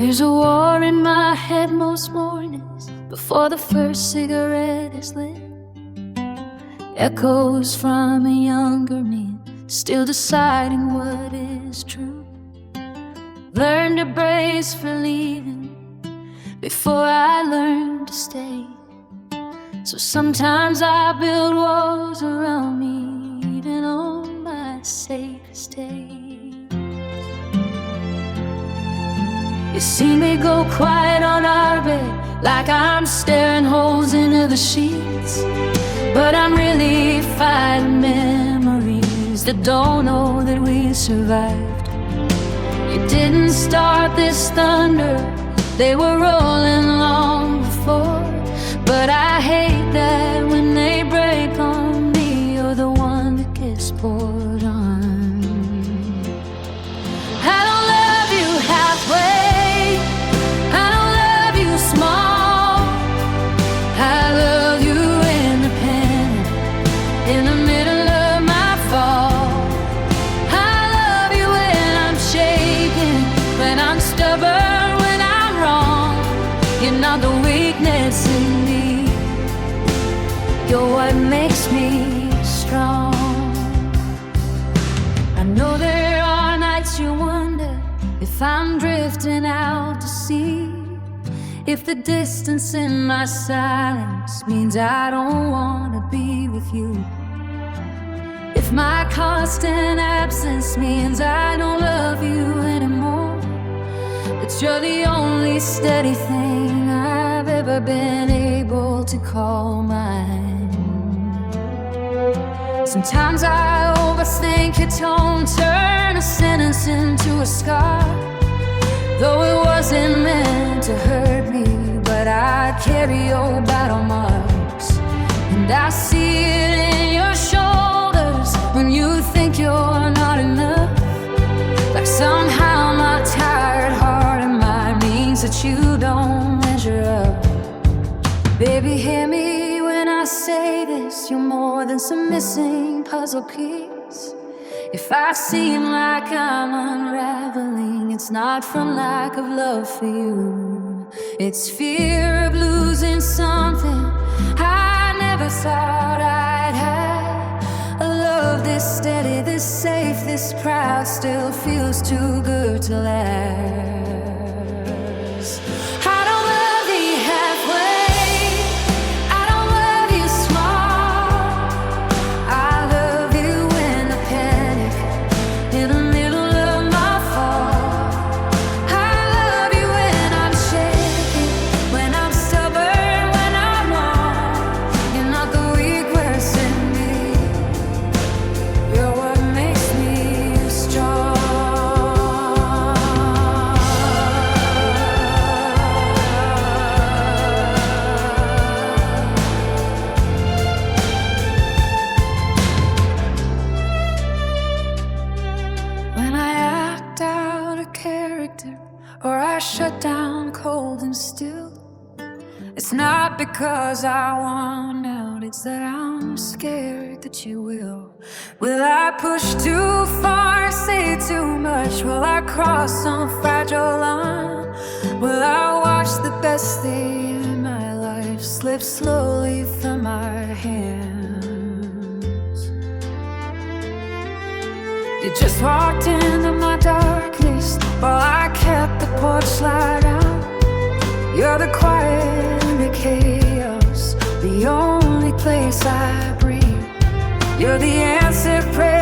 There's a war in my head most mornings before the first cigarette is lit. Echoes from a younger me, still deciding what is true. Learned to brace for leaving before I learned to stay. So sometimes I build walls around me, even on my safest day. You see me go quiet on our bed, like I'm staring holes into the sheets. But I'm really fighting memories that don't know that we survived. You didn't start this thunder, they were rolling long before. But I hate that when they break on me, you're the one that gets poured on. I don't love you halfway, I don't love you small, I love you independent, in the middle of my fall. I love you when I'm shaking, when I'm stubborn, when I'm wrong. You're not the weakness in me, you're what makes me strong. I know there are nights you wonder if I'm drifting out to sea, if the distance in my silence means I don't want to be with you, if my constant absence means I don't love you anymore. But you're the only steady thing I've ever been able to call mine. Sometimes I overthink your tone, turn a sentence into a scar. Though it wasn't meant to hurt me, but I carry your battle marks, and I see it in your shoulders when you think you're not enough. Like somehow my tired heart and mind means that you don't measure up. Baby, hear me when I say this, you're more than some missing puzzle piece. If I seem like I'm unraveling, it's not from lack of love for you, it's fear of losing something I never thought I'd have. A love this steady, this safe, this proud still feels too good to last. I don't love you halfway, I don't love you small, I love you in the panic, in the middle of my fall. I love you when I'm shaking, when I'm stubborn, when I'm wrong. You're not the weak worst in me, you're what makes me strong. When I act out a character, or I shut down cold and still, it's not because I want out, it's that I'm scared that you will. Will I push too far, say too much? Will I cross some fragile line? Will I watch the best day in my life slip slowly from my hands? You just walked into my darkness while I kept the porch light out. You're the quiet in the chaos, the only place I breathe. You're the answered prayer